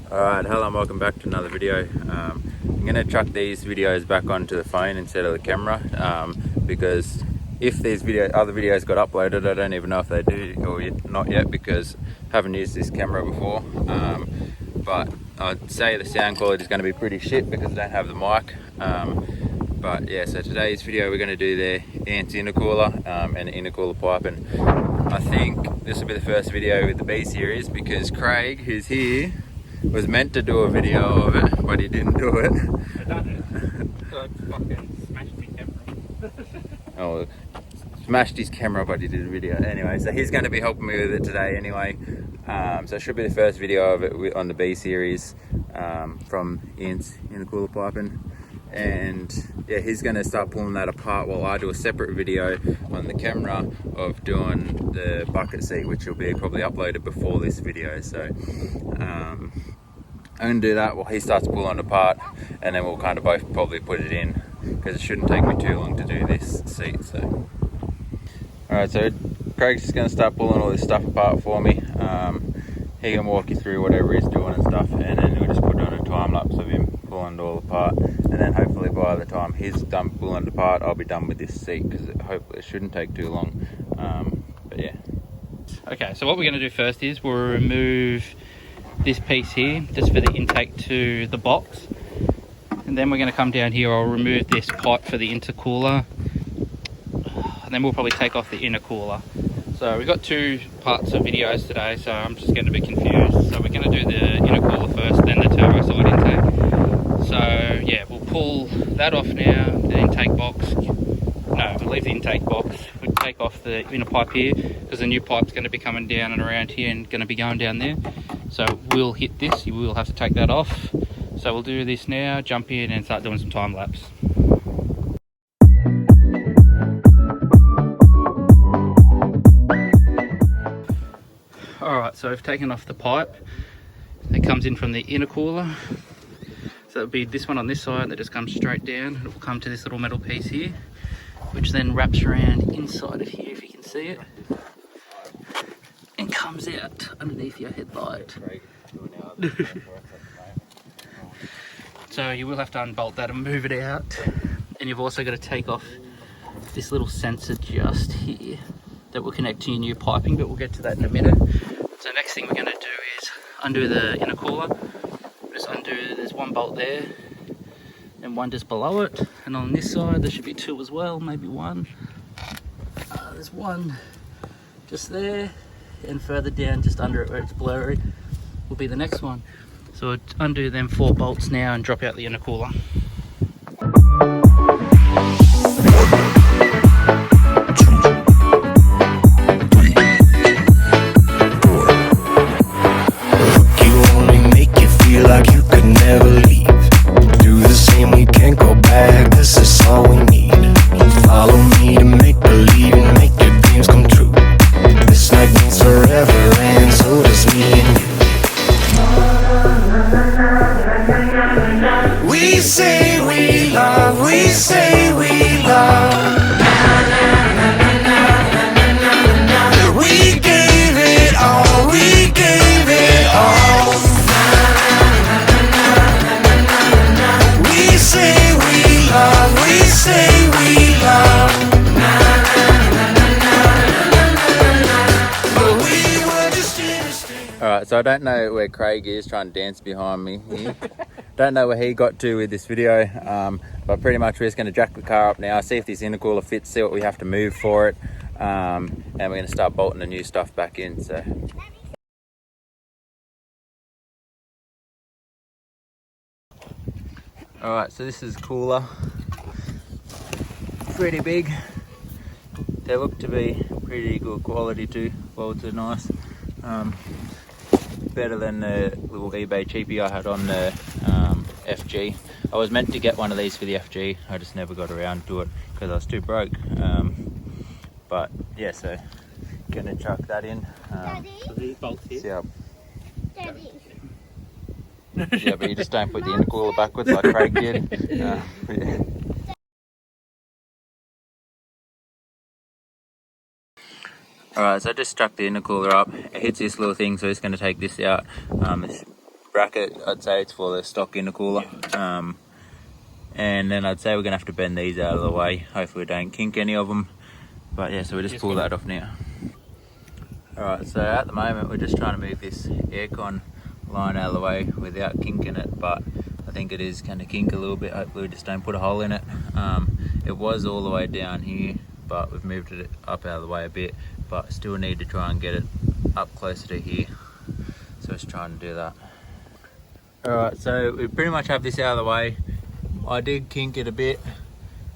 Alright, hello and welcome back to another video. I'm going to chuck these videos back onto the phone instead of the camera because if these other videos got uploaded, I don't even know if they do or not yet because I haven't used this camera before. But I'd say the sound quality is going to be pretty shit because I don't have the mic. But yeah, so today's video we're going to do the ANTZ intercooler and the intercooler pipe, and I think this will be the first video with the B series because Craig, who's here, was meant to do a video of it, but he didn't do it. I done it. So I fucking smashed my camera. Oh, smashed his camera, but he did a video. Anyway, so he's going to be helping me with it today anyway. So it should be the first video of it on the B series from ANTZ intercooler piping. And yeah, he's going to start pulling that apart while I do a separate video on the camera of doing the bucket seat, which will be probably uploaded before this video. So I'm going to do that while he starts pulling it apart, and then we'll kind of both probably put it in because it shouldn't take me too long to do this seat. So alright, so Craig's just going to start pulling all this stuff apart for me. He can walk you through whatever he's doing and stuff, and then we'll just put on a time lapse of him pulling it all apart, and then hopefully by the time he's done pulling it apart, I'll be done with this seat because hopefully it shouldn't take too long. But yeah. Okay, so what we're going to do first is we'll remove this piece here just for the intake to the box, and then we're going to come down here. I'll remove this pipe for the intercooler, and then we'll probably take off the intercooler. So we've got two parts of videos today, so I'm just getting a bit confused. So we're going to do the intercooler first, then the turbo side intake. So yeah, we'll pull that off now, the intake box. No, we'll leave the intake box. We'll take off the inner pipe here because the new pipe's going to be coming down and around here and going to be going down there. So we'll hit this, you will have to take that off. So we'll do this now, jump in and start doing some time lapse. Alright, so we've taken off the pipe that comes in from the intercooler. So it'll be this one on this side that just comes straight down. It will come to this little metal piece here, which then wraps around inside of here, if you can see it, and comes out underneath your headlight. So you will have to unbolt that and move it out, and you've also got to take off this little sensor just here that will connect to your new piping, but we'll get to that in a minute. So next thing we're going to do is undo the intercooler. Just undo, there's one bolt there and one just below it, and on this side there should be two as well, maybe one. There's one just there, and further down just under it where it's blurry will be the next one. So we'll undo them 4 bolts now and drop out the intercooler. Like you could never leave. Do the same, we can't go back. This is all we need. Follow me to make believe and make your dreams come true. This night means forever, and so does me and you. We say we love, we say we love. We gave it all, we gave it all. We say we love. But we were just innocent. Alright, so I don't know where Craig is trying to dance behind me here. Don't know where he got to with this video, but pretty much we're just going to jack the car up now, see if this intercooler fits, see what we have to move for it, and we're going to start bolting the new stuff back in. So alright, so this is cooler, pretty big. They look to be pretty good quality too, bolts are nice. Better than the little eBay cheapie I had on the FG. I was meant to get one of these for the FG, I just never got around to it because I was too broke. But yeah, so gonna chuck that in. So these bolts here. Daddy. Yeah, but you just don't put the intercooler backwards like Craig did. Yeah. Alright, so I just stuck the intercooler up. It hits this little thing, so it's going to take this out. It's bracket, I'd say it's for the stock intercooler. And then I'd say we're gonna have to bend these out of the way. Hopefully we don't kink any of them. But yeah, so we just pull that off now. Alright, so at the moment we're just trying to move this aircon line out of the way without kinking it, but I think it is going to kink a little bit. Hopefully we just don't put a hole in it. It was all the way down here, but we've moved it up out of the way a bit, but still need to try and get it up closer to here. So let's try and do that. Alright, so we pretty much have this out of the way. I did kink it a bit.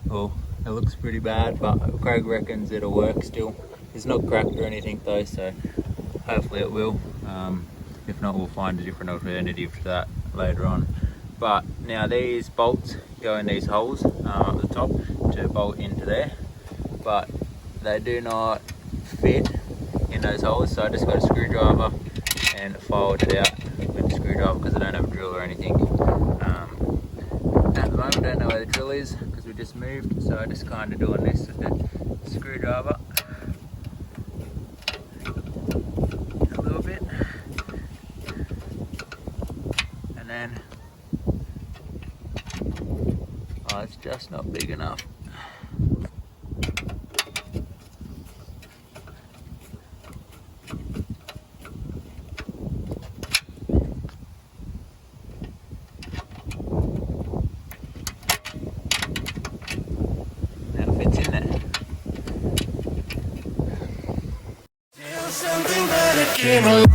Well, it looks pretty bad, but Craig reckons it'll work still. It's not cracked or anything though, so hopefully it will. If not, we'll find a different alternative to that later on. But now these bolts go in these holes at the top to bolt into there, but they do not fit in those holes, so I just got a screwdriver and filed it out with a screwdriver because I don't have a drill or anything. At the moment I don't know where the drill is because we just moved, so I'm just kind of doing this with the screwdriver a little bit, and then it's just not big enough. Came along.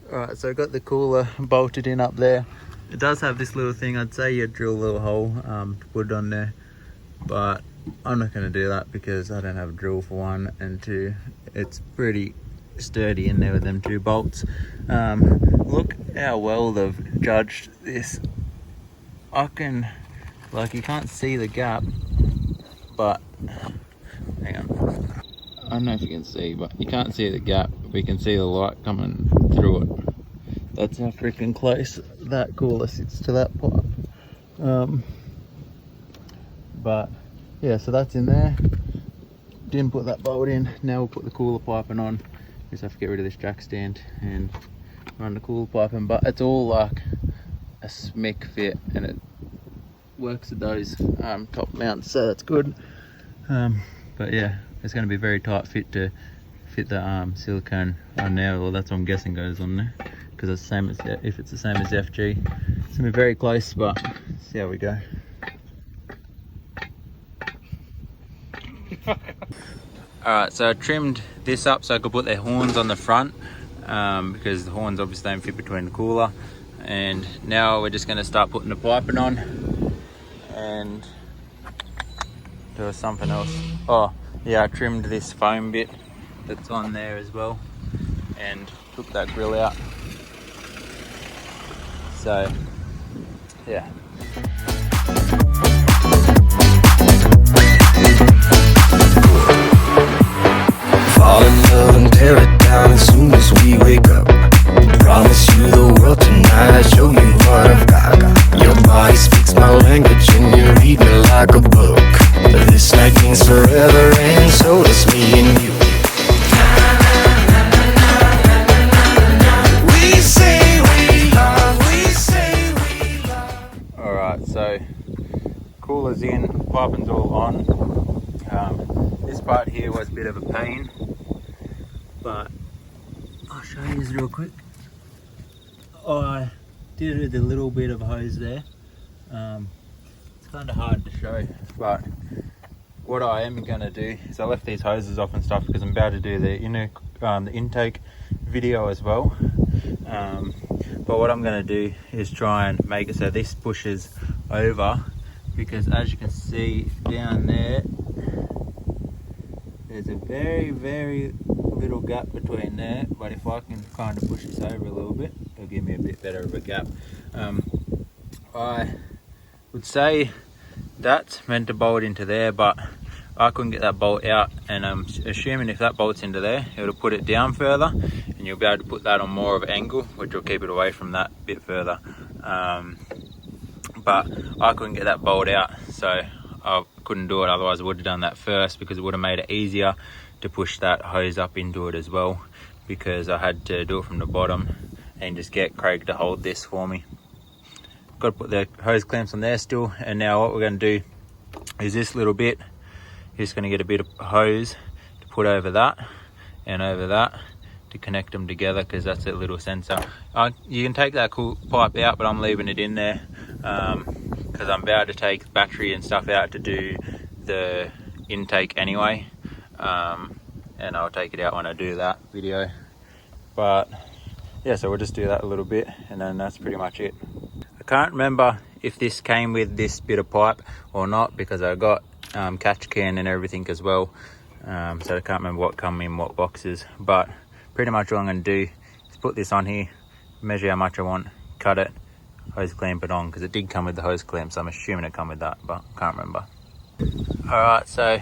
Alright, so I got the cooler bolted in up there. It does have this little thing. I'd say you drill a little hole to put it on there, but I'm not going to do that because I don't have a drill for one, and two, it's pretty sturdy in there with them 2 bolts. Look how well they've judged this. I can, like, you can't see the gap, but hang on, I don't know if you can see, but you can't see the gap. We can see the light coming through it. That's how freaking close that cooler sits to that pipe. But yeah, so that's in there. Didn't put that bolt in. Now we'll put the cooler piping on. Just have to get rid of this jack stand and run the cooler piping. But it's all like a smick fit, and it works with those top mounts, so that's good. But yeah, it's going to be a very tight fit to fit the silicone on there. Well, that's what I'm guessing goes on there, because it's the same as, if it's the same as the FG. It's gonna be very close, but see how we go. Alright, so I trimmed this up so I could put the horns on the front, because the horns obviously don't fit between the cooler. And now we're just going to start putting the piping on, and there was something else. Oh yeah, I trimmed this foam bit that's on there as well and took that grill out. So yeah. Fall in love and tear it down as soon as we wake up. Promise you the world tonight, show you what I've got. Your body speaks my language and you read me like a book. This night means forever and so does me and you. We say we love. Alright, so cooler's in, piping's all on. This part here was a bit of a pain, but I'll show you this real quick. I did it with a little bit of hose there. It's kind of hard to show, but what I am going to do is I left these hoses off and stuff because I'm about to do the intake video as well. But what I'm going to do is try and make it so this pushes over, because as you can see down there, there's a very little gap between there, but if I can kind of push this over a little bit, it'll give me a bit better of a gap. I would say that's meant to bolt into there, but I couldn't get that bolt out, and I'm assuming if that bolt's into there, it'll put it down further, and you'll be able to put that on more of an angle, which will keep it away from that bit further. But I couldn't get that bolt out, so I couldn't do it. Otherwise I would have done that first, because it would have made it easier to push that hose up into it as well, because I had to do it from the bottom and just get Craig to hold this for me. Got to put the hose clamps on there still, and now what we're going to do is this little bit, you're just going to get a bit of hose to put over that and over that to connect them together, because that's a little sensor. You can take that cool pipe out, but I'm leaving it in there because I'm about to take battery and stuff out to do the intake anyway, and I'll take it out when I do that video. But yeah, so we'll just do that a little bit, and then that's pretty much it. I can't remember if this came with this bit of pipe or not, because I got catch can and everything as well, so I can't remember what come in what boxes. But pretty much all I'm going to do is put this on here, measure how much I want, cut it, hose clamp it on, because it did come with the hose clamp, so I'm assuming it come with that, but I can't remember. Alright, so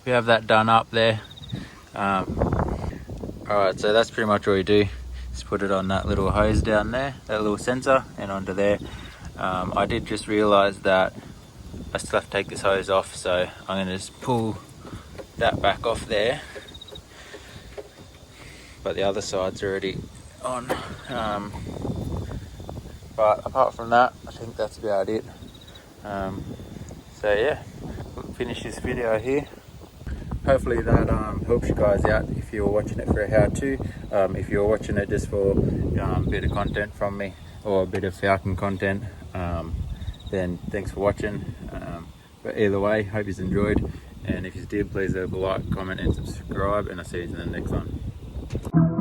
we have that done up there. Alright, so that's pretty much all you do. Just put it on that little hose down there, that little sensor, and onto there. I did just realise that I still have to take this hose off, so I'm going to just pull that back off there. But the other side's already on. But apart from that, I think that's about it. So yeah, we'll finish this video here. Hopefully that helps you guys out if you're watching it for a how-to. If you're watching it just for a bit of content from me, or a bit of Falcon content, then thanks for watching. But either way, hope you enjoyed, and if you did, please leave a like, comment and subscribe, and I'll see you in the next one.